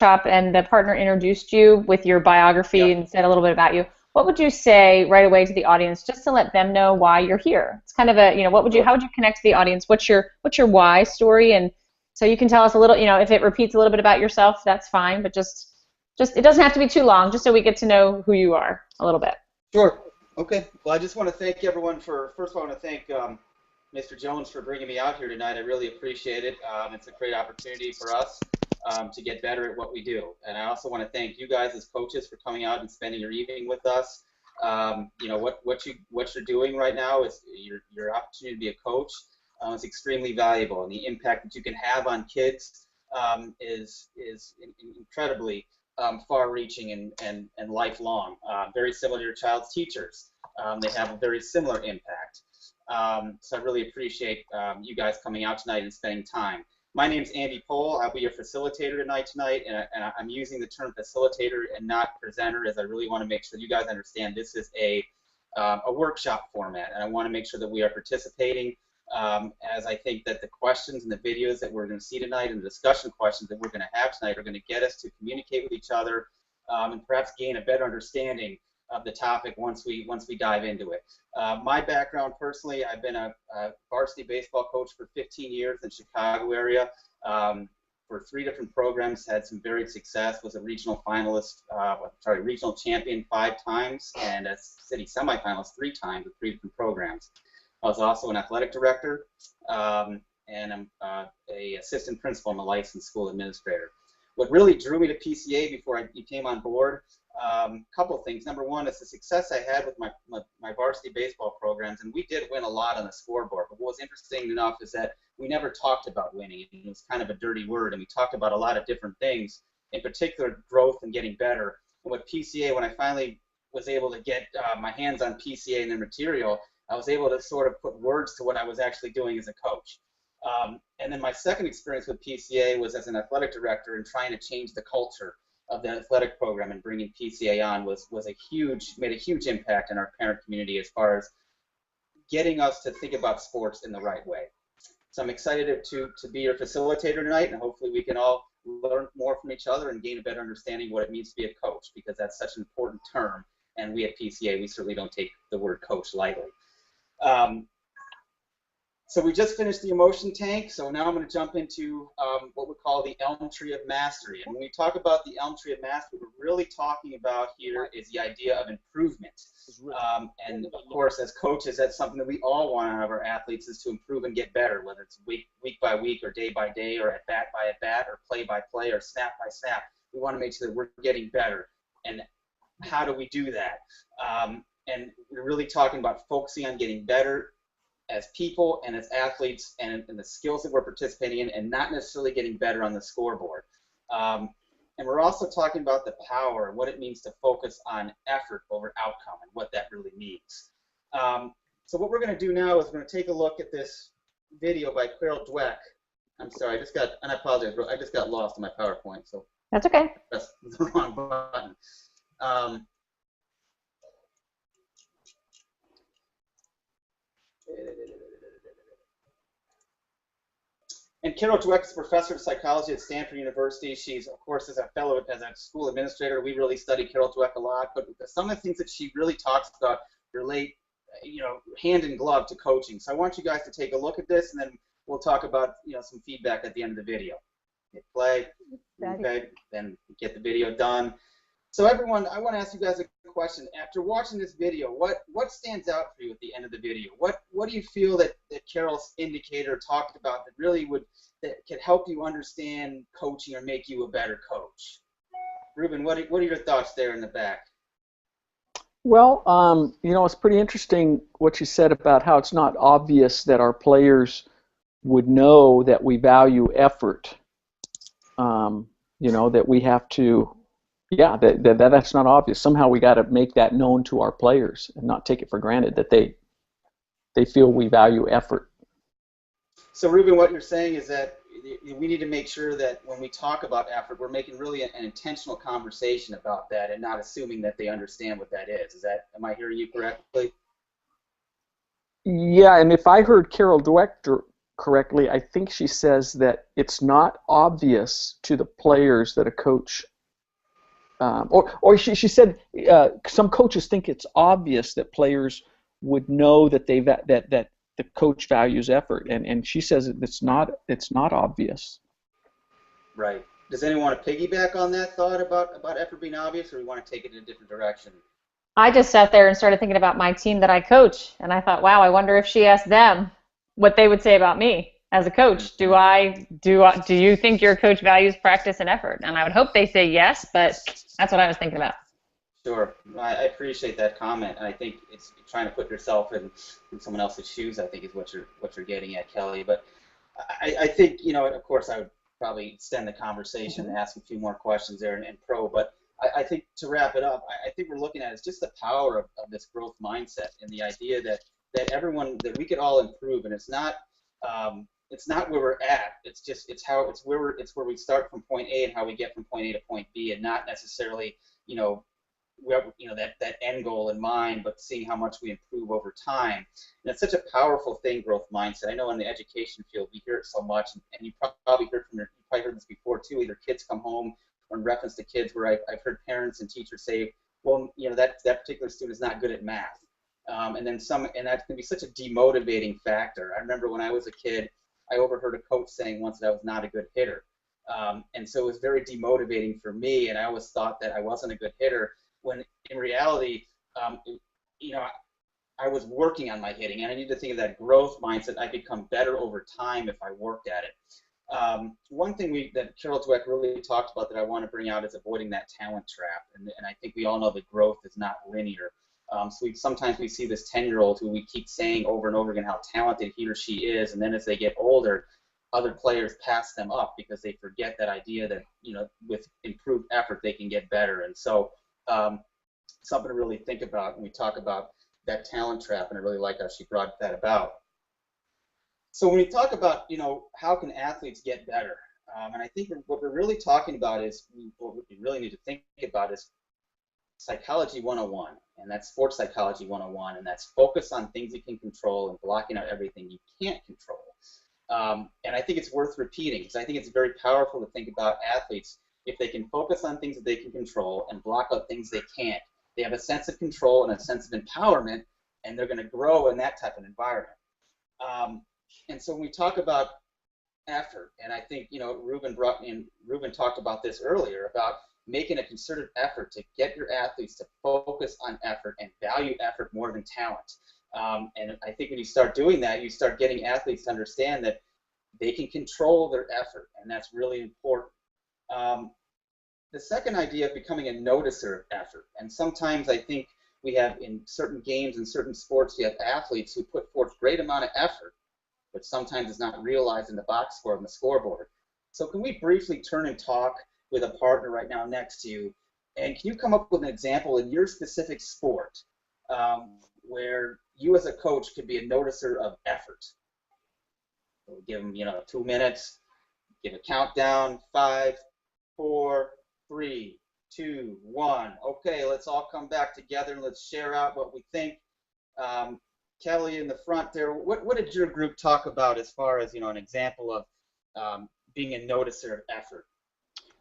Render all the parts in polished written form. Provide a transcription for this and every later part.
workshop and the partner introduced you with your biography Yep. and said a little bit about you, what would you say right away to the audience just to let them know why you're here? It's kind of a, how Sure. would you connect to the audience? What's your why story? And so you can tell us a little, if it repeats a little bit about yourself, that's fine, but just it doesn't have to be too long, just so we get to know who you are a little bit. Sure. Okay. Well, I just want to thank everyone for, first of all, I want to thank Mr. Jones for bringing me out here tonight. I really appreciate it. It's a great opportunity for us to get better at what we do. And I also want to thank you guys as coaches for coming out and spending your evening with us. What you're doing right now is your opportunity to be a coach is extremely valuable, and the impact that you can have on kids is incredibly far-reaching and lifelong. Very similar to your child's teachers, they have a very similar impact. So I really appreciate you guys coming out tonight and spending time. My name's Andy Pohl. I'll be your facilitator tonight, and I'm using the term facilitator and not presenter, as I really want to make sure you guys understand this is a workshop format, and I want to make sure that we are participating, as I think that the questions and the videos that we're going to see tonight and the discussion questions that we're going to have tonight are going to get us to communicate with each other, and perhaps gain a better understanding of the topic once we dive into it. My background personally, I've been a varsity baseball coach for 15 years in the Chicago area, for 3 different programs, had some varied success, was a regional finalist, regional champion 5 times, and a city semifinalist 3 times with 3 different programs. I was also an athletic director, and I'm a assistant principal. I'm a licensed school administrator. What really drew me to PCA before I came on board, couple things. Number one is the success I had with my varsity baseball programs, and we did win a lot on the scoreboard. But what was interesting enough is that we never talked about winning. It was kind of a dirty word, and we talked about a lot of different things, in particular growth and getting better. And with PCA, when I finally was able to get my hands on PCA and their material, I was able to sort of put words to what I was actually doing as a coach. And then my second experience with PCA was as an athletic director and trying to change the culture of the athletic program, and bringing PCA on made a huge impact in our parent community as far as getting us to think about sports in the right way. So I'm excited to be your facilitator tonight, and hopefully we can all learn more from each other and gain a better understanding of what it means to be a coach, because that's such an important term, and we at PCA, we certainly don't take the word coach lightly. So we just finished the emotion tank, so now I'm going to jump into what we call the elm tree of mastery. And when we talk about the elm tree of mastery, what we're really talking about here is the idea of improvement. And of course, as coaches, that's something that we all want to have our athletes, is to improve and get better, whether it's week by week or day by day or at bat by at bat or play by play or snap by snap. We want to make sure that we're getting better. And how do we do that? And we're really talking about focusing on getting better as people and as athletes, and the skills that we're participating in, and not necessarily getting better on the scoreboard. And we're also talking about the power and what it means to focus on effort over outcome and what that really means. So what we're going to do now is we're going to take a look at this video by Carol Dweck. I'm sorry, and I apologize, I just got lost in my PowerPoint, so That's okay. that's the wrong button. And Carol Dweck is a professor of psychology at Stanford University. She's, of course, as a school administrator, we really study Carol Dweck a lot. But some of the things that she really talks about relate, hand in glove to coaching. So I want you guys to take a look at this, and then we'll talk about, some feedback at the end of the video. Hit play, okay, then get the video done. So everyone, I want to ask you guys a question. After watching this video, what stands out for you at the end of the video? What do you feel that Carol's indicator talked about that could help you understand coaching or make you a better coach? Ruben, what are your thoughts there in the back? Well, it's pretty interesting what you said about how it's not obvious that our players would know that we value effort. That we have to. Yeah, that's not obvious. Somehow we got to make that known to our players and not take it for granted that they feel we value effort. So, Ruben, what you're saying is that we need to make sure that when we talk about effort, we're making really an intentional conversation about that and not assuming that they understand what that is. Am I hearing you correctly? Yeah, and if I heard Carol Dweck correctly, I think she says that it's not obvious to the players that a coach, or she said some coaches think it's obvious that players would know that that the coach values effort, and she says it's not obvious. Right. Does anyone want to piggyback on that thought about effort being obvious, or we want to take it in a different direction? I just sat there and started thinking about my team that I coach, and I thought, wow, I wonder if she asked them what they would say about me as a coach. Do you think your coach values practice and effort? And I would hope they say yes, but that's what I was thinking about. Sure. I appreciate that comment, and I think it's trying to put yourself in someone else's shoes, I think, is what you're getting at, Kelly. But I think, of course, I would probably extend the conversation and ask a few more questions there and probe. But I think to wrap it up, I think we're looking at is just the power of this growth mindset and the idea that that we could all improve, and it's not where we're at. It's where we start from point A and how we get from point A to point B, and not necessarily that end goal in mind, but seeing how much we improve over time. And it's such a powerful thing, growth mindset. I know in the education field we hear it so much, and you probably heard this before too. Either kids come home, or in reference to kids, where I've heard parents and teachers say, well, that particular student is not good at math, and that can be such a demotivating factor. I remember when I was a kid, I overheard a coach saying once that I was not a good hitter, and so it was very demotivating for me, and I always thought that I wasn't a good hitter, when in reality, I was working on my hitting, and I need to think of that growth mindset. I become better over time if I worked at it. One thing that Carol Dweck really talked about that I want to bring out is avoiding that talent trap, and I think we all know that growth is not linear. So sometimes we see this 10-year-old who we keep saying over and over again how talented he or she is, and then as they get older, other players pass them up because they forget that idea that with improved effort they can get better. And so something to really think about when we talk about that talent trap, and I really like how she brought that about. So when we talk about, how can athletes get better, and I think what we're really talking about is, what we really need to think about is psychology 101, and that's sports psychology 101, and that's focus on things you can control and blocking out everything you can't control. And I think it's worth repeating, because I think it's very powerful to think about athletes. If they can focus on things that they can control and block out things they can't, they have a sense of control and a sense of empowerment, and they're going to grow in that type of environment. And so when we talk about effort, and I think Ruben talked about this earlier, about making a concerted effort to get your athletes to focus on effort and value effort more than talent. And I think when you start doing that, you start getting athletes to understand that they can control their effort, and that's really important. The second idea of becoming a noticer of effort, and sometimes I think we have in certain games and certain sports, you have athletes who put forth great amount of effort, but sometimes it's not realized in the box score on the scoreboard. So can we briefly turn and talk with a partner right now next to you, and can you come up with an example in your specific sport where you as a coach could be a noticer of effort? We'll give them 2 minutes, give a countdown, 5, 4, 3, 2, 1. Okay, let's all come back together and let's share out what we think. Kelly in the front there, what did your group talk about as far as an example of being a noticer of effort?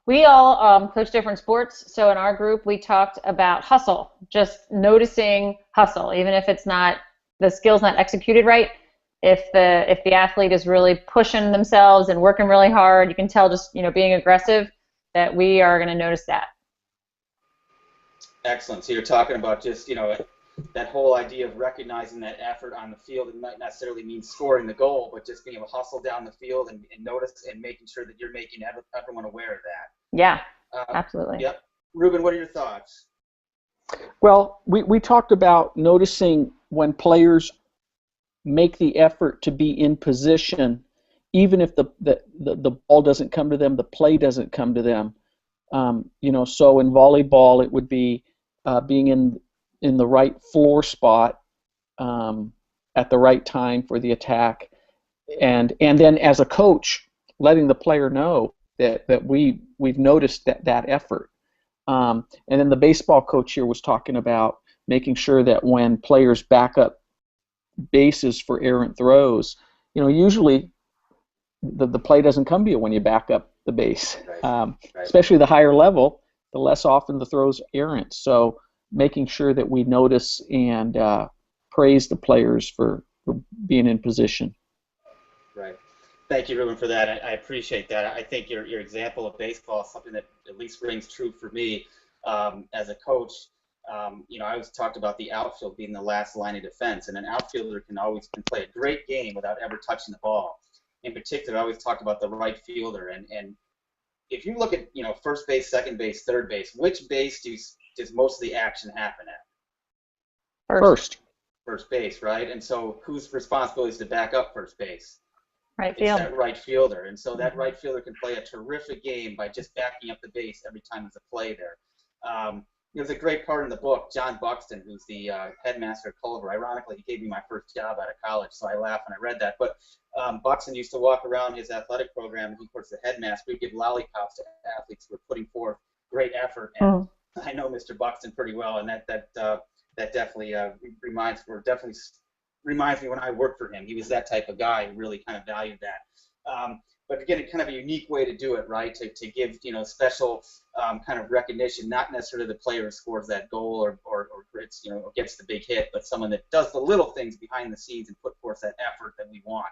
We all coach different sports, so in our group we talked about hustle, just noticing hustle, even if it's not, the skill's not executed right. If the athlete is really pushing themselves and working really hard, you can tell just being aggressive, that we are going to notice that. Excellent. So you're talking about just that whole idea of recognizing that effort on the field. It might not necessarily mean scoring the goal, but just being able to hustle down the field and notice and making sure that you're making everyone aware of that. Yeah, absolutely. Yep. Ruben, what are your thoughts? Well, we talked about noticing when players make the effort to be in position, even if the ball doesn't come to them, the play doesn't come to them. So in volleyball, it would be being in the right floor spot at the right time for the attack, and then as a coach, letting the player know that we've noticed that effort. And then the baseball coach here was talking about making sure that when players back up bases for errant throws, usually the play doesn't come to you when you back up the base. Right. Right. Especially the higher level, the less often the throw's errant. So making sure that we notice and praise the players for being in position. Right. Thank you, Ruben, for that. I appreciate that. I think your example of baseball is something that at least rings true for me as a coach. You know, I always talked about the outfield being the last line of defense, and an outfielder can play a great game without ever touching the ball. In particular, I always talked about the right fielder, and if you look at, you know, first base, second base, third base, which base does most of the action happen at? First. First base, right? And so whose responsibility is to back up first base? Right It's field. that right fielder, and so that right fielder can play a terrific game by just backing up the base every time there's a play there. There's a great part in the book. John Buxton, who's the headmaster at Culver, ironically, he gave me my first job out of college, so I laughed when I read that. But Buxton used to walk around his athletic program, and he, of course, the headmaster, would give lollipops to athletes who were putting forth great effort. And I know Mr. Buxton pretty well, and that definitely reminds me when I worked for him. He was that type of guy who really kind of valued that. But again, kind of a unique way to do it, right? To give, you know, special kind of recognition, not necessarily the player who scores that goal or gets, you know, or gets the big hit, but someone that does the little things behind the scenes and put forth that effort that we want.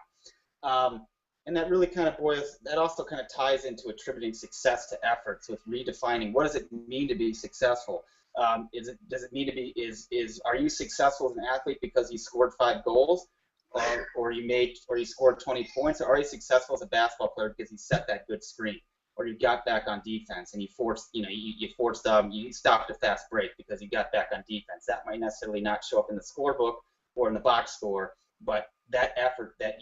And that really kind of that also kind of ties into attributing success to effort. So it's redefining, what does it mean to be successful? Does it mean to be, are you successful as an athlete because you scored 5 goals, or you scored 20 points, or are you successful as a basketball player because you set that good screen, or you got back on defense and you stopped a fast break because you got back on defense? That might necessarily not show up in the scorebook or in the box score, but that effort that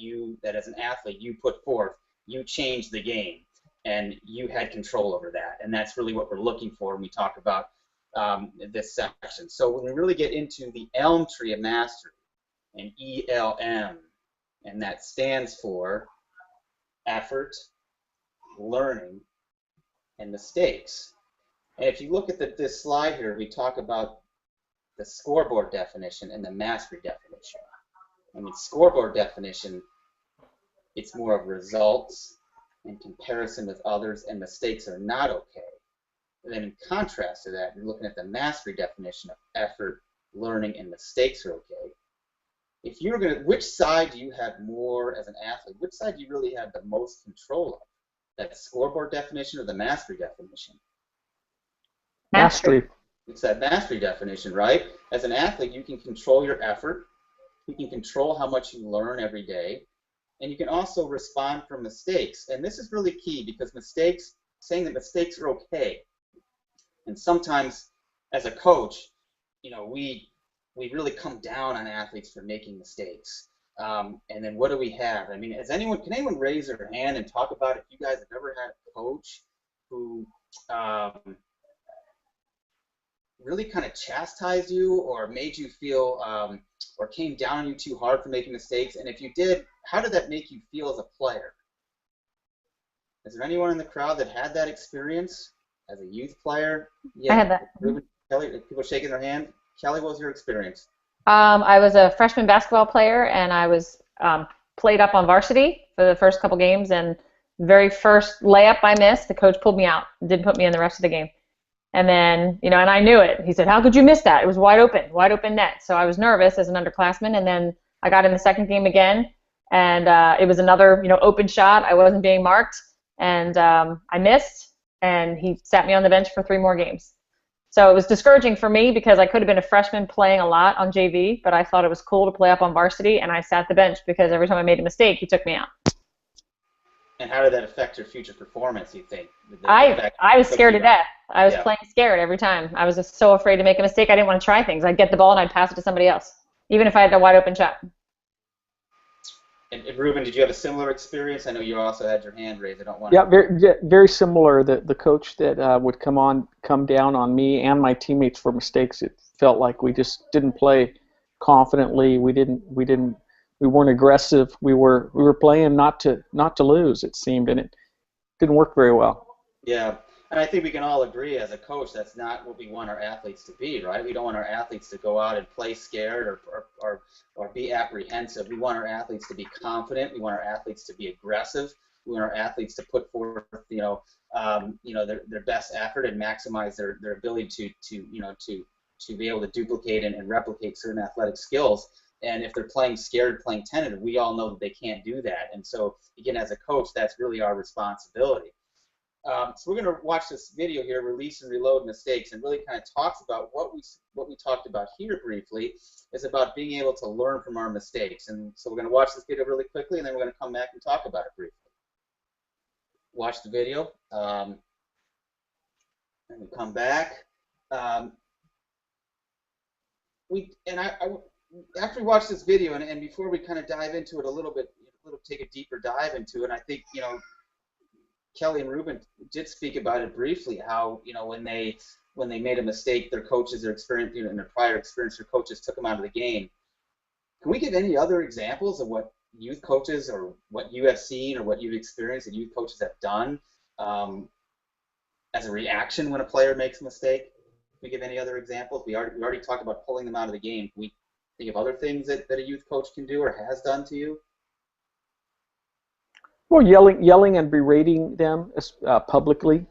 as an athlete you put forth, you changed the game and you had control over that, and that's really what we're looking for when we talk about this section. So when we really get into the elm tree of mastery, and ELM, and that stands for effort, learning, and mistakes. And if you look at this slide here, we talk about the scoreboard definition and the mastery definition. I mean, scoreboard definition, it's more of results and comparison with others, and mistakes are not okay. And then in contrast to that, you're looking at the mastery definition of effort, learning, and mistakes are okay. If you're going to, which side do you have more as an athlete? Which side do you really have the most control of? That scoreboard definition or the mastery definition? Mastery. It's that mastery definition, right? As an athlete, you can control your effort. You can control how much you learn every day. And you can also respond from mistakes. And this is really key, because saying that mistakes are okay. And sometimes as a coach, you know, we really come down on athletes for making mistakes. And then what do we have? I mean, can anyone raise their hand and talk about if you guys have ever had a coach who really kind of chastised you or made you feel or came down on you too hard for making mistakes? And if you did, how did that make you feel as a player? Is there anyone in the crowd that had that experience as a youth player? Yeah, I had that. Ruben, Kelly, people shaking their hand. Kelly, what was your experience? I was a freshman basketball player, and I was played up on varsity for the first couple games, and very first layup I missed, the coach pulled me out, didn't put me in the rest of the game. And then, you know, and I knew it. He said, "How could you miss that? It was wide open net." So I was nervous as an underclassman, and then I got in the second game again, and it was another, you know, open shot. I wasn't being marked, and I missed, and he sat me on the bench for 3 more games. So it was discouraging for me because I could have been a freshman playing a lot on JV, but I thought it was cool to play up on varsity, and I sat the bench because every time I made a mistake, he took me out. And how did that affect your future performance, you think? I was scared to death. I was playing scared every time. I was just so afraid to make a mistake. I didn't want to try things. I'd get the ball and I'd pass it to somebody else, even if I had a wide open shot. And Ruben, did you have a similar experience? I know you also had your hand raised. I don't want. Yeah, very similar. The coach that would come down on me and my teammates for mistakes. It felt like we just didn't play confidently. We weren't aggressive. We were playing not to lose. It seemed, and it didn't work very well. Yeah, and I think we can all agree as a coach that's not what we want our athletes to be, right? We don't want our athletes to go out and play scared or be apprehensive. We want our athletes to be confident. We want our athletes to be aggressive. our athletes to put forth, their best effort and maximize their ability to be able to duplicate and replicate certain athletic skills. And if they're playing scared, playing tentative, we all know that they can't do that. And so, again, as a coach, that's really our responsibility. So we're going to watch this video here, Release and Reload Mistakes, and really kind of talks about what we talked about here briefly, is about being able to learn from our mistakes. And so we're going to watch this video really quickly, and then we're going to come back and talk about it briefly. Watch the video, and we come back. After we watch this video, and before we kind of dive into it a little bit, take a deeper dive into it, I think, Kelly and Ruben did speak about it briefly, how, when they made a mistake, their coaches, their experience, in their prior experience, their coaches took them out of the game. Can we give any other examples of what youth coaches, or what you have seen, or what you've experienced that youth coaches have done as a reaction when a player makes a mistake? Can we give any other examples? We already talked about pulling them out of the game. Can we think of other things that a youth coach can do or has done to you? Well, yelling and berating them publicly.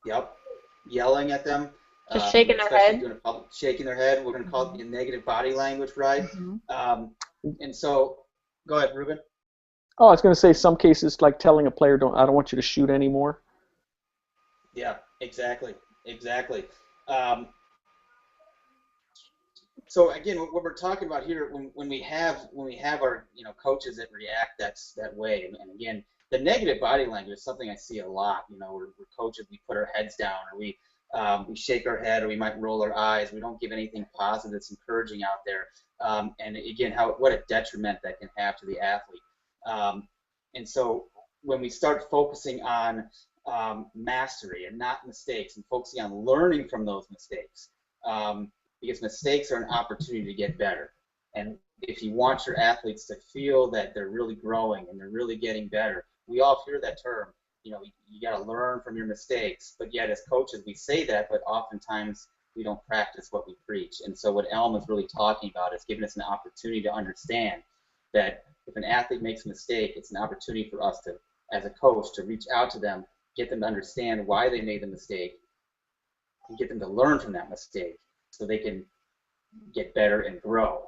Yep, yelling at them. Just shaking their head. Shaking their head. We're going to call it negative body language, right? Mm-hmm. And so, go ahead, Ruben. Oh, I was going to say, some cases like telling a player, I don't want you to shoot anymore. Yeah, exactly. So again, what we're talking about here, when we have our coaches that react that way, and again, the negative body language is something I see a lot. We're coaches, we put our heads down, or we shake our head, or we might roll our eyes. We don't give anything positive that's encouraging out there. And again, what a detriment that can have to the athlete. And so when we start focusing on mastery and not mistakes, and focusing on learning from those mistakes, because mistakes are an opportunity to get better. And if you want your athletes to feel that they're really growing and they're really getting better, we all hear that term, you got to learn from your mistakes. But yet as coaches, we say that, but oftentimes we don't practice what we preach. And so what Elm is really talking about is giving us an opportunity to understand that if an athlete makes a mistake, it's an opportunity for us to, as a coach, to reach out to them, get them to understand why they made the mistake, and get them to learn from that mistake so they can get better and grow.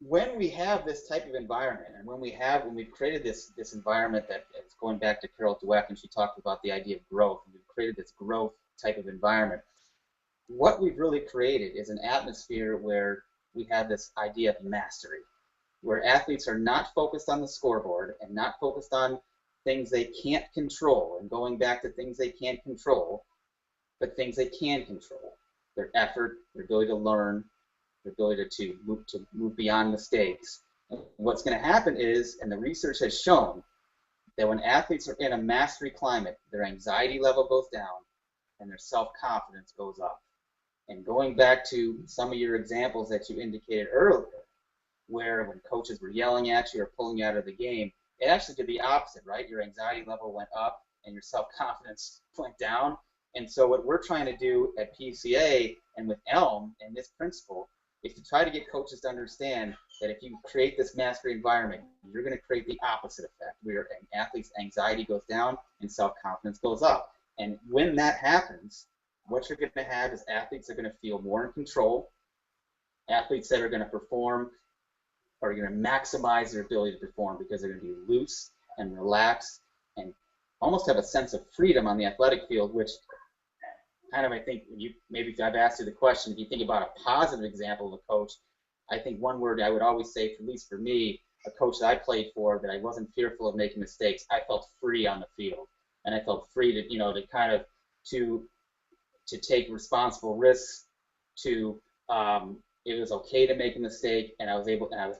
When we have this type of environment, and when we've created this environment that is going back to Carol Dweck, and she talked about the idea of growth, and we've created this growth type of environment, what we've really created is an atmosphere where we have this idea of mastery, where athletes are not focused on the scoreboard and not focused on things they can't control, and going back to things they can't control, but things they can control: their effort, their ability to learn, their ability to move beyond mistakes. And what's going to happen is, and the research has shown, that when athletes are in a mastery climate, their anxiety level goes down and their self-confidence goes up. And going back to some of your examples that you indicated earlier, where when coaches were yelling at you or pulling you out of the game, it actually did the opposite, right? Your anxiety level went up and your self-confidence went down. And so what we're trying to do at PCA and with Elm and this principle is to try to get coaches to understand that if you create this mastery environment, you're going to create the opposite effect, where an athlete's anxiety goes down and self-confidence goes up. And when that happens, what you're going to have is athletes are going to feel more in control. Athletes that are going to perform are going to maximize their ability to perform because they're going to be loose and relaxed and almost have a sense of freedom on the athletic field, which kind of, I think, maybe I've asked you the question, if you think about a positive example of a coach, I think one word I would always say, at least for me, a coach that I played for, that I wasn't fearful of making mistakes, I felt free on the field. And I felt free to, to kind of, to take responsible risks, it was okay to make a mistake, and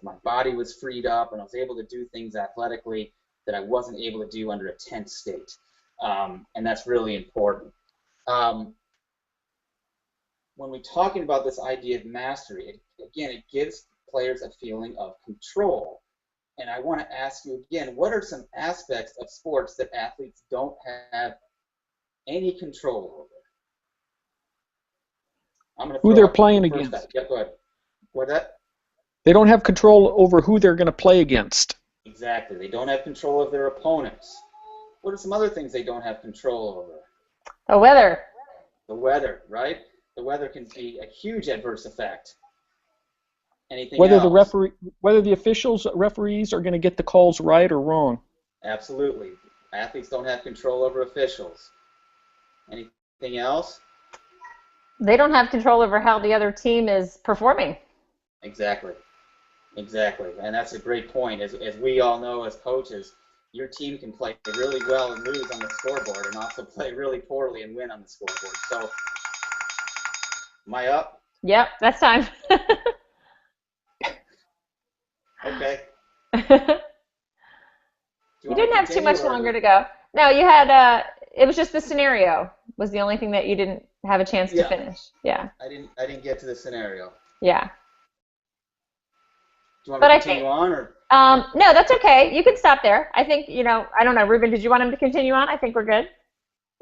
my body was freed up, and I was able to do things athletically that I wasn't able to do under a tense state. And that's really important. When we're talking about this idea of mastery, it gives players a feeling of control. And I want to ask you again, what are some aspects of sports that athletes don't have any control over? I'm going to who they're playing against. Yep, go ahead. What's that? They don't have control over who they're going to play against. Exactly. They don't have control of their opponents. What are some other things they don't have control over? The weather. The weather, right? The weather can be a huge adverse effect. Anything Whether else? whether the referees are going to get the calls right or wrong. Absolutely. Athletes don't have control over officials. Anything else? They don't have control over how the other team is performing. Exactly. Exactly. And that's a great point. As we all know as coaches, your team can play really well and lose on the scoreboard and also play really poorly and win on the scoreboard. So, am I up? Yep, that's time. Okay. You didn't have too much longer to go. No, you had, it was just the scenario was the only thing that you didn't have a chance to finish. Yeah. I didn't get to the scenario. Yeah. Do you want me to continue on or? No, that's okay. You can stop there. I think, I don't know, Ruben, did you want him to continue on? I think we're good.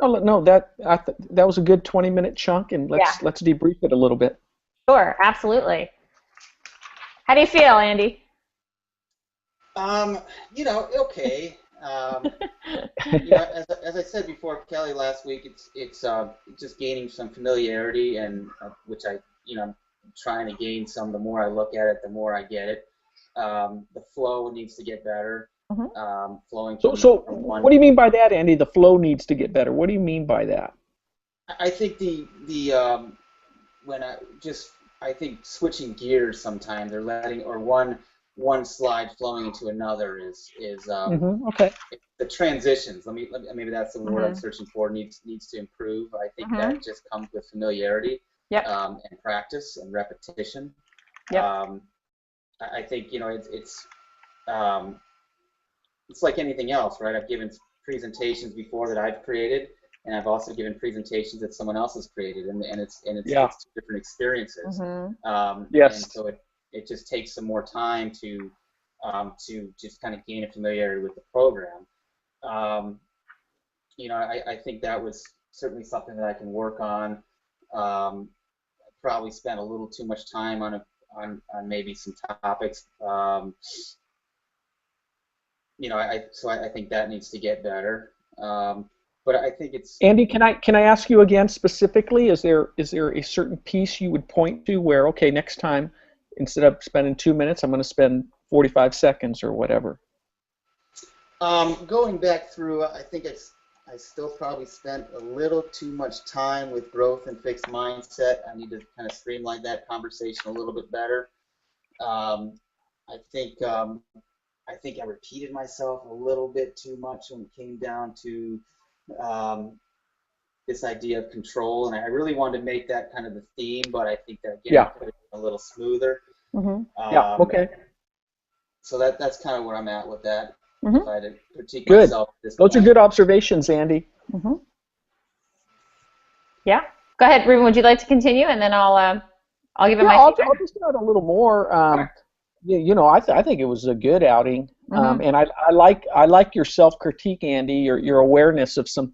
No, that was a good 20-minute chunk, and let's debrief it a little bit. Sure, absolutely. How do you feel, Andy? Okay. As I said before, Kelly, last week, it's just gaining some familiarity, and which I'm trying to gain some. The more I look at it, the more I get it. The flow needs to get better. Mm-hmm. Flowing. So what do you mean by that, Andy? The flow needs to get better. What do you mean by that? I think I think switching gears sometimes, or letting one slide flowing into another is okay. The transitions. Maybe that's the word I'm searching for. Needs to improve. I think that just comes with familiarity. Yep. And practice and repetition. Yep. I think it's like anything else, right? I've given presentations before that I've created, and I've also given presentations that someone else has created, and it's two different experiences. Yes. And so it just takes some more time to just kind of gain a familiarity with the program. I think that was certainly something that I can work on. Probably spent a little too much time on maybe some topics. I think that needs to get better. But I think it's Andy. Can I ask you again specifically? Is there a certain piece you would point to where, okay, next time instead of spending 2 minutes, I'm going to spend 45 seconds or whatever? Going back through, I think I still probably spent a little too much time with growth and fixed mindset. I need to kind of streamline that conversation a little bit better. I think I repeated myself a little bit too much when it came down to this idea of control, and I really wanted to make that kind of the theme, but I think that put it a little smoother. Okay. So that's kind of where I'm at with that. Mm-hmm. If I had to critique Good. myself at this Those point. are good observations, Andy. Mm-hmm. Yeah. Go ahead, Ruben. Would you like to continue, and then I'll give it my feedback. I'll just add a little more. I think it was a good outing, and I like your self-critique, Andy. Your awareness of some,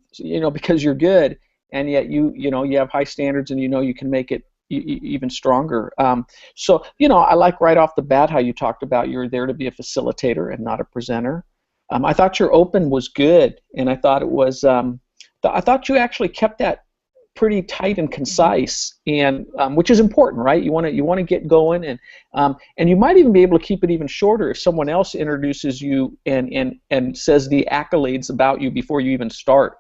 because you're good, and yet you have high standards, and you can make it even stronger. So I like right off the bat how you talked about you're there to be a facilitator and not a presenter. I thought your open was good, and I thought it was. I thought you actually kept that pretty tight and concise, and which is important, right? You want to get going, and you might even be able to keep it even shorter if someone else introduces you and says the accolades about you before you even start.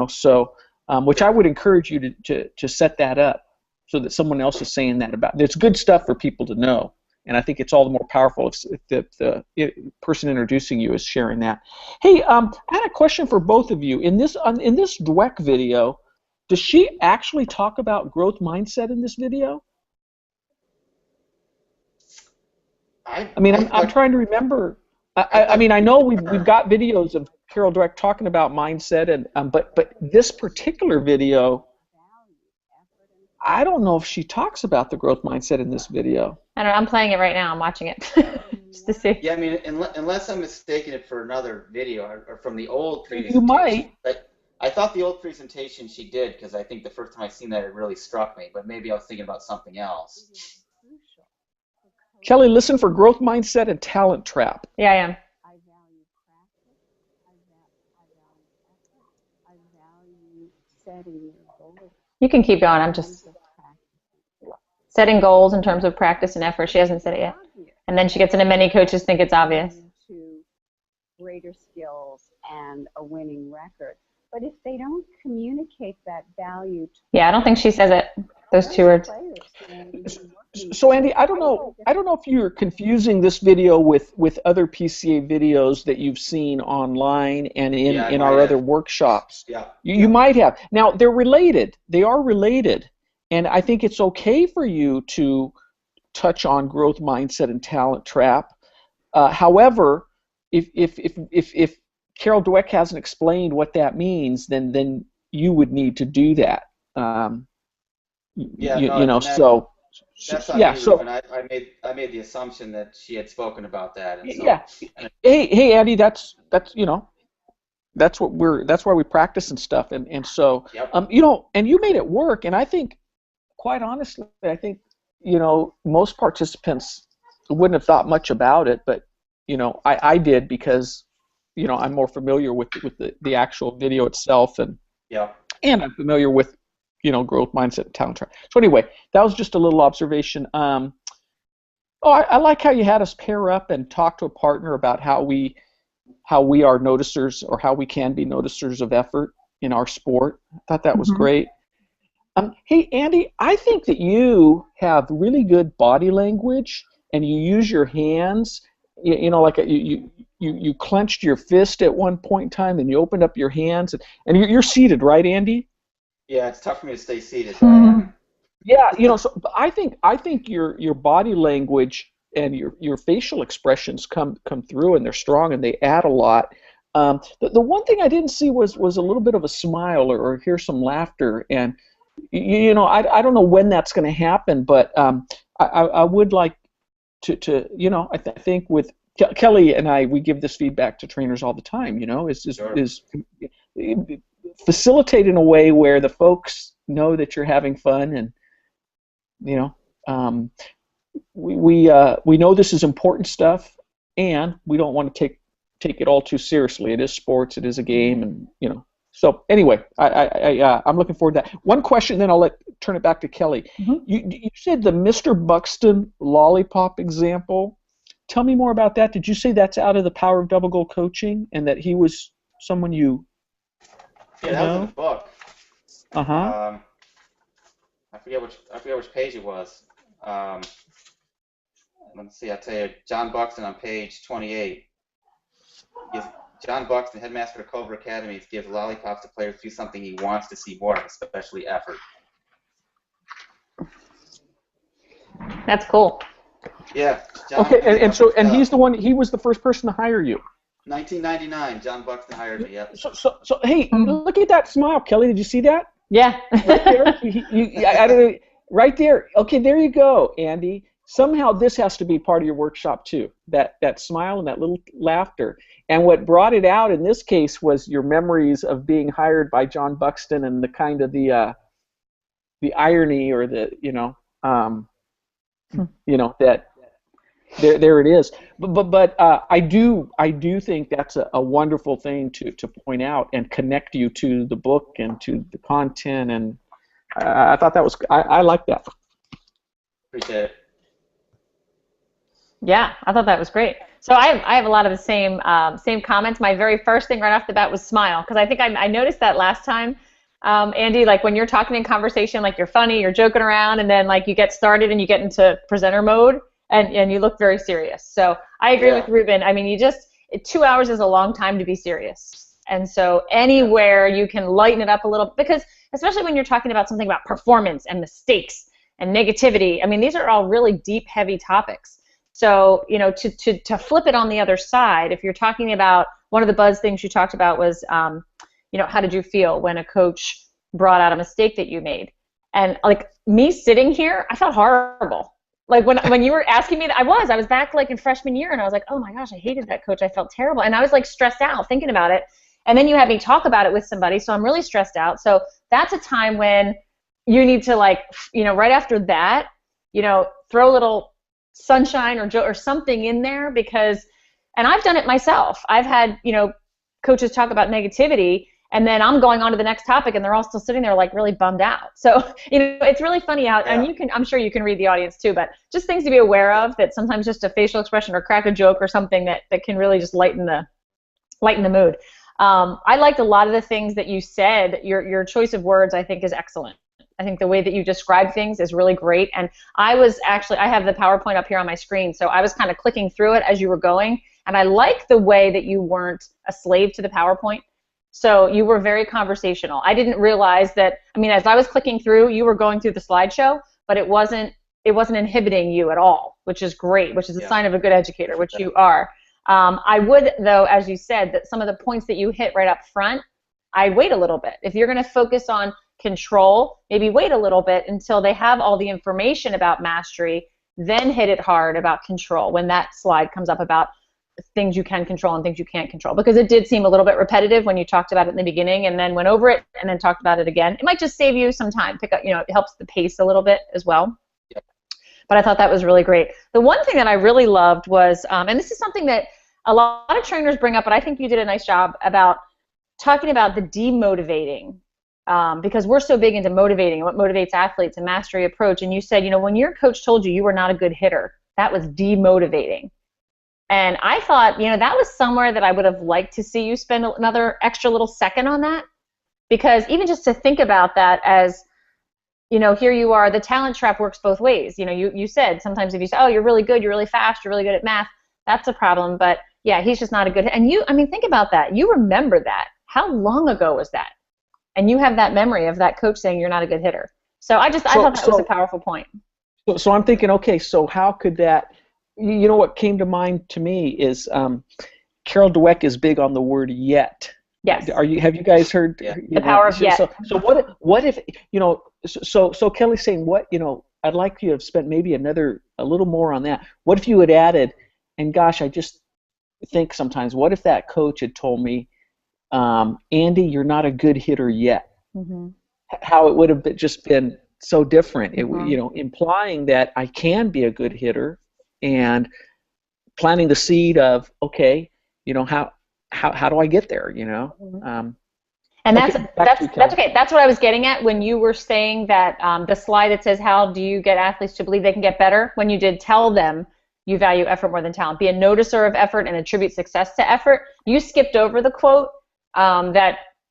So which I would encourage you to set that up so that someone else is saying that about. It's good stuff for people to know. And I think it's all the more powerful if the person introducing you is sharing that. Hey, I had a question for both of you. In this Dweck video, does she actually talk about growth mindset in this video? I'm trying to remember. I know we've got videos of Carol Dweck talking about mindset, but this particular video, I don't know if she talks about the growth mindset in this video. I don't know. I'm playing it right now. I'm watching it just to see. Yeah, unless I'm mistaken it for another video or from the old presentation. You might. I thought the old presentation she did, because I think the first time I seen that it really struck me, but maybe I was thinking about something else. Kelly, listen for growth mindset and talent trap. Yeah, I am. You can keep going. I'm just setting goals in terms of practice and effort. She hasn't said it yet. And then she gets into many coaches think it's obvious. To greater skills and a winning record. But if they don't communicate that value to I don't think she says it. Those two words. So Andy, I don't know if you're confusing this video with other PCA videos that you've seen online and in our other workshops. Yeah. You might have. Now they're related. They are related, and I think it's okay for you to touch on growth mindset and talent trap. However, if Carol Dweck hasn't explained what that means, then you would need to do that. So that's not me, Ruben. I made the assumption that she had spoken about that. And so, Hey, Andy, that's that's why we practice and stuff, and so yep. And you made it work, and I think, quite honestly, most participants wouldn't have thought much about it, but I did because I'm more familiar with the actual video itself, and I'm familiar with growth mindset and talent track. So anyway, that was just a little observation. I like how you had us pair up and talk to a partner about how we are noticers, or how we can be noticers of effort in our sport. I thought that was great. Hey Andy, I think that you have really good body language, and you use your hands. You clenched your fist at one point in time, and you opened up your hands, and you're seated, right, Andy? Yeah, it's tough for me to stay seated. But I am. Yeah, so I think your body language and your facial expressions come through, and they're strong, and they add a lot. The one thing I didn't see was a little bit of a smile or hear some laughter, and I don't know when that's going to happen, but I would like to I think with Kelly and I, we give this feedback to trainers all the time. Is facilitate in a way where the folks know that you're having fun, and we know this is important stuff, and we don't want to take it all too seriously. It is sports, it is a game, and So anyway, I'm looking forward to that. One question, then I'll turn it back to Kelly. You said the Mr. Buxton lollipop example. Tell me more about that. Did you say that's out of the Power of Double Goal coaching, and that he was someone you? Yeah, that was in the book. I forget which page it was. Let's see. I'll tell you. John Buxton on page 28. John Buxton, headmaster of Cobra Academy, gives lollipops to players to do something he wants to see more of, especially effort. That's cool. Yeah. John, okay, and he's the one. He was the first person to hire you. 1999, John Buxton hired me. Yep. So hey, look at that smile, Kelly. Did you see that? Yeah. Right there. I don't know. Right there. Okay, there you go, Andy. Somehow this has to be part of your workshop too. That smile and that little laughter. And what brought it out in this case was your memories of being hired by John Buxton, and the kind of the irony, or the that there it is. But I do think that's a wonderful thing to point out and connect you to the book and to the content, and I thought that was I like that. Appreciate it. Yeah, I thought that was great. So I have a lot of the same comments. My very first thing right off the bat was smile, because I think I noticed that last time, Andy, like when you're talking in conversation, like you're funny, you're joking around, and then like you get started and you get into presenter mode, and you look very serious. So I agree with Ruben. I mean, 2 hours is a long time to be serious. And so anywhere you can lighten it up a little, because especially when you're talking about something about performance and mistakes and negativity, I mean, these are all really deep, heavy topics. So, to flip it on the other side, if you're talking about, one of the buzz things you talked about was, how did you feel when a coach brought out a mistake that you made? And like me sitting here, I felt horrible. Like when you were asking me, I was back like in freshman year, and I was like, oh my gosh, I hated that coach. I felt terrible. And I was like stressed out thinking about it. And then you had me talk about it with somebody, so I'm really stressed out. So that's a time when you need to right after that, throw a little sunshine or something in there, because, and I've done it myself. I've had, coaches talk about negativity, and then I'm going on to the next topic, and they're all still sitting there like really bummed out. So, it's really funny how, and I'm sure you can read the audience too, but just things to be aware of, that sometimes just a facial expression or crack a joke or something that can really just lighten the mood. I liked a lot of the things that you said. Your choice of words, I think, is excellent. I think the way that you describe things is really great. And I have the PowerPoint up here on my screen, so I was kind of clicking through it as you were going, and I like the way that you weren't a slave to the PowerPoint. So you were very conversational. I didn't realize that, as I was clicking through, you were going through the slideshow, but it wasn't inhibiting you at all, which is great, which is a sign of a good educator, which you are. I would, though, as you said, that some of the points that you hit right up front, I'd wait a little bit. If you're going to focus on control, maybe wait a little bit until they have all the information about mastery, then hit it hard about control when that slide comes up about things you can control and things you can't control, because it did seem a little bit repetitive when you talked about it in the beginning and then went over it and then talked about it again. It might just save you some time. It helps the pace a little bit as well. Yep. But I thought that was really great. The one thing that I really loved was, and this is something that a lot of trainers bring up, but I think you did a nice job about talking about the demotivating, because we're so big into motivating and what motivates athletes and mastery approach. And you said, when your coach told you were not a good hitter, that was demotivating. And I thought, that was somewhere that I would have liked to see you spend another extra little second on that, because even just to think about that as, here you are, the talent trap works both ways. You said sometimes if you say, oh, you're really good, you're really fast, you're really good at math, that's a problem. But yeah, he's just not a good hitter. And think about that. You remember that. How long ago was that? And you have that memory of that coach saying you're not a good hitter. So I thought that was a powerful point. So I'm thinking, okay, so how could that, what came to mind to me is Carol Dweck is big on the word yet. Yes. Have you guys heard? Yeah. The power of yet. So what if, so Kelly's saying, I'd like you to have spent maybe a little more on that. What if you had added, and gosh, I just think sometimes, what if that coach had told me, Andy, you're not a good hitter yet. Mm-hmm. How it would have just been so different. Mm-hmm. Implying that I can be a good hitter, and planting the seed of, okay, how do I get there? Mm-hmm. And that's okay. That's what I was getting at when you were saying that the slide that says, how do you get athletes to believe they can get better? When you did tell them you value effort more than talent, be a noticer of effort and attribute success to effort, you skipped over the quote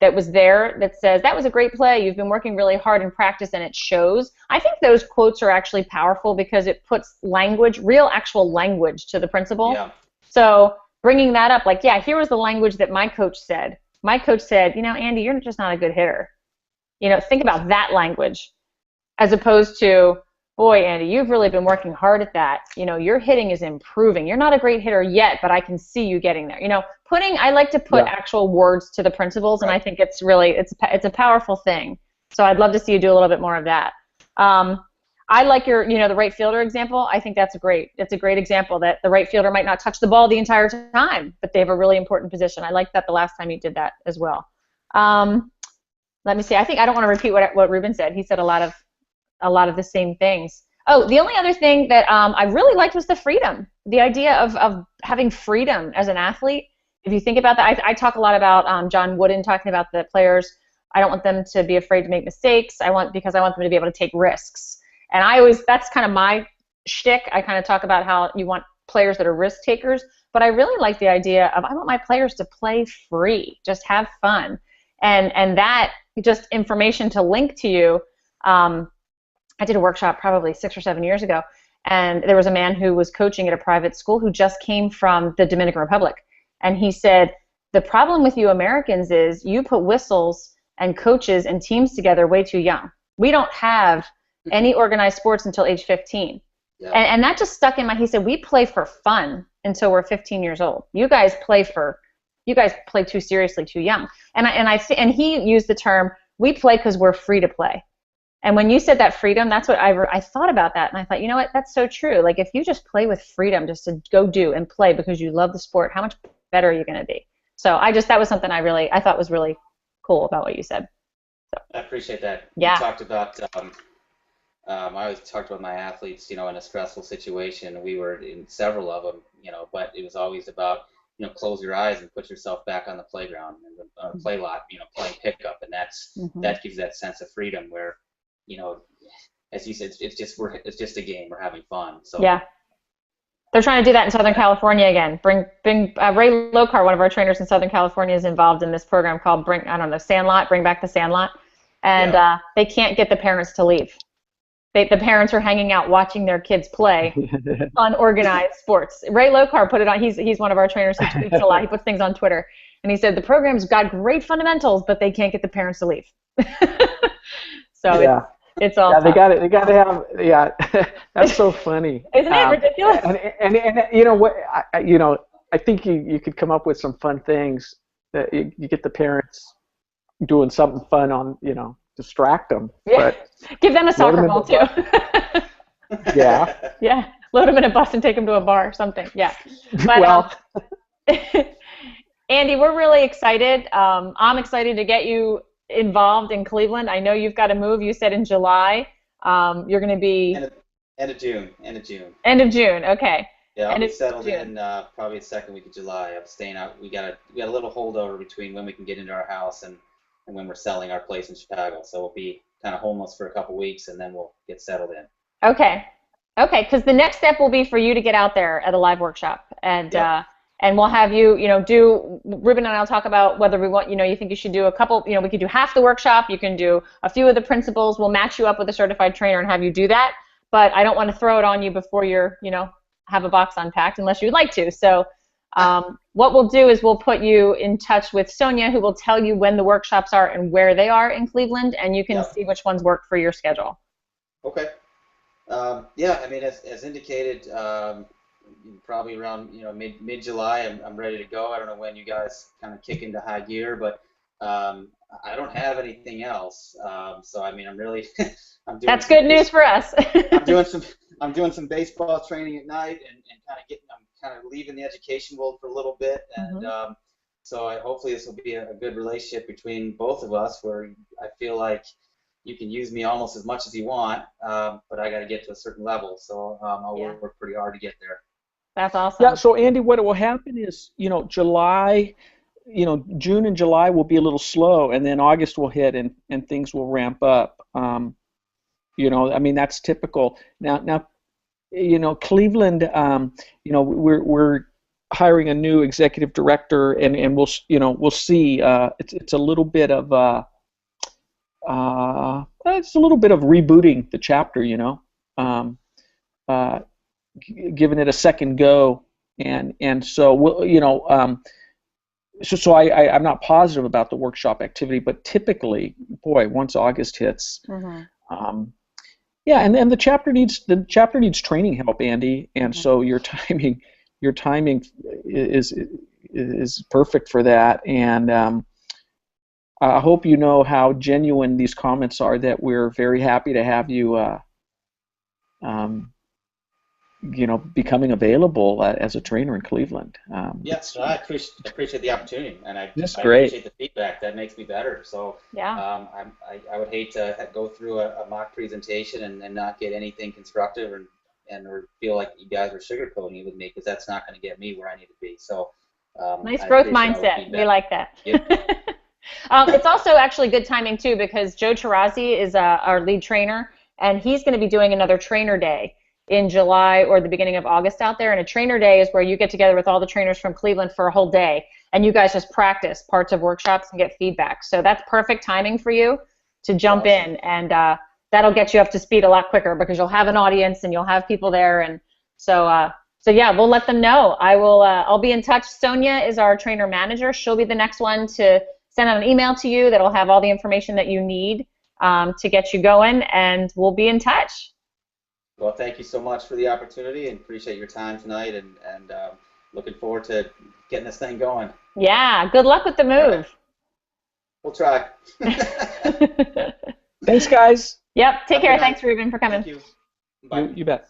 that was there that says, that was a great play, you've been working really hard in practice and it shows. I think those quotes are actually powerful because it puts language, real actual language to the principle. Yeah. So bringing that up, like, yeah, here was the language that my coach said. My coach said, Andy, you're just not a good hitter. Think about that language as opposed to, boy, Andy, you've really been working hard at that. Your hitting is improving. You're not a great hitter yet, but I can see you getting there. I like to put actual words to the principles, and I think it's a powerful thing. So I'd love to see you do a little bit more of that. I like your, the right fielder example. I think that's great. It's a great example that the right fielder might not touch the ball the entire time, but they have a really important position. I liked that the last time you did that as well. Let me see. I don't want to repeat what Ruben said. He said a lot of the same things. Oh, the only other thing that I really liked was the freedom, the idea of having freedom as an athlete. If you think about that, I talk a lot about John Wooden talking about the players. I don't want them to be afraid to make mistakes. Because I want them to be able to take risks. And that's kind of my shtick. I kind of talk about how you want players that are risk takers, but I really like the idea of I want my players to play free, just have fun, and that just information to link to you. I did a workshop probably 6 or 7 years ago, and there was a man who was coaching at a private school who just came from the Dominican Republic. And he said, the problem with you Americans is you put whistles and coaches and teams together way too young. We don't have any organized sports until age 15. Yeah. And that just stuck in my, he said, we play for fun until we're 15 years old. You guys play too seriously too young. And he used the term, we play because we're free to play. And when you said that freedom, that's what I thought about that, and I thought, you know what, that's so true. Like if you just play with freedom, just to go do and play because you love the sport, how much better are you going to be? So that was something I thought was really cool about what you said. So. I appreciate that. Yeah. You talked about, I always talked about my athletes, in a stressful situation. We were in several of them, but it was always about close your eyes and put yourself back on the playground and the play lot, playing pickup, and that gives you that sense of freedom where, as you said, it's just a game. We're having fun. So yeah. They're trying to do that in Southern California again. Bring Ray Lokar, one of our trainers in Southern California, is involved in this program called Sandlot, Bring Back the Sandlot. And they can't get the parents to leave. The parents are hanging out watching their kids play unorganized sports. Ray Lokar put it on. He's one of our trainers. He tweets a lot. He puts things on Twitter. And he said the program's got great fundamentals, but they can't get the parents to leave. So yeah. It's all. Yeah, they got to have. That's so funny. Isn't it ridiculous? And you know what? I think you could come up with some fun things that you get the parents doing something fun on, distract them. Yeah. But give them a soccer ball too. Yeah. Yeah. Load them in a bus and take them to a bar or something. Yeah. But, well. Andy, we're really excited. I'm excited to get you involved in Cleveland. I know you've got to move. You said in July. You're going to be end of June. End of June. Okay. Yeah, I'll be settled in probably the second week of July. I'm staying out. We got a little holdover between when we can get into our house and when we're selling our place in Chicago. So we'll be kind of homeless for a couple weeks, and then we'll get settled in. Okay. Because the next step will be for you to get out there at a live workshop, and we'll have you, do. Ruben and I'll talk about whether we want, you think you should do a couple. We could do half the workshop. You can do a few of the principles. We'll match you up with a certified trainer and have you do that. But I don't want to throw it on you before you're, have a box unpacked unless you'd like to. So. What we'll do is we'll put you in touch with Sonia, who will tell you when the workshops are and where they are in Cleveland, and you can see which ones work for your schedule. Okay. As indicated, probably around mid-July, I'm ready to go. I don't know when you guys kind of kick into high gear, but I don't have anything else. So I'm really I'm doing. That's good news for us. I'm doing some baseball training at night and I'm kind of leaving the education world for a little bit, and so hopefully this will be a good relationship between both of us, where I feel like you can use me almost as much as you want, but I got to get to a certain level, so I'll work pretty hard to get there. That's awesome. Yeah. So Andy, what will happen is, July, June and July will be a little slow, and then August will hit and things will ramp up. That's typical. Now. Cleveland, we're hiring a new executive director, and we'll see. It's a little bit of rebooting the chapter, giving it a second go, and so we'll, so I'm not positive about the workshop activity, but typically, once August hits. Yeah, and the chapter needs training help, Andy, and so your timing is perfect for that. And I hope you know how genuine these comments are. That we're very happy to have you, becoming available as a trainer in Cleveland. Yes, I appreciate the opportunity, and I great. Appreciate the feedback. That makes me better. So I would hate to go through a mock presentation and not get anything constructive or feel like you guys are sugarcoating it with me, because that's not going to get me where I need to be. So nice growth mindset. We like that. Yep. It's also actually good timing too, because Joe Tarazi is our lead trainer, and he's going to be doing another trainer day in July or the beginning of August out there. And a trainer day is where you get together with all the trainers from Cleveland for a whole day, and you guys just practice parts of workshops and get feedback. So that's perfect timing for you to jump in, and that'll get you up to speed a lot quicker, because you'll have an audience and you'll have people there. And so yeah, we'll let them know. I'll be in touch. Sonia is our trainer manager. She'll be the next one to send out an email to you that'll have all the information that you need to get you going, and we'll be in touch. Well, thank you so much for the opportunity, and appreciate your time tonight, and looking forward to getting this thing going. Yeah, good luck with the move. We'll try. Thanks, guys. Yep, take care. Thanks, Ruben, for coming. Thank you. Bye. You bet.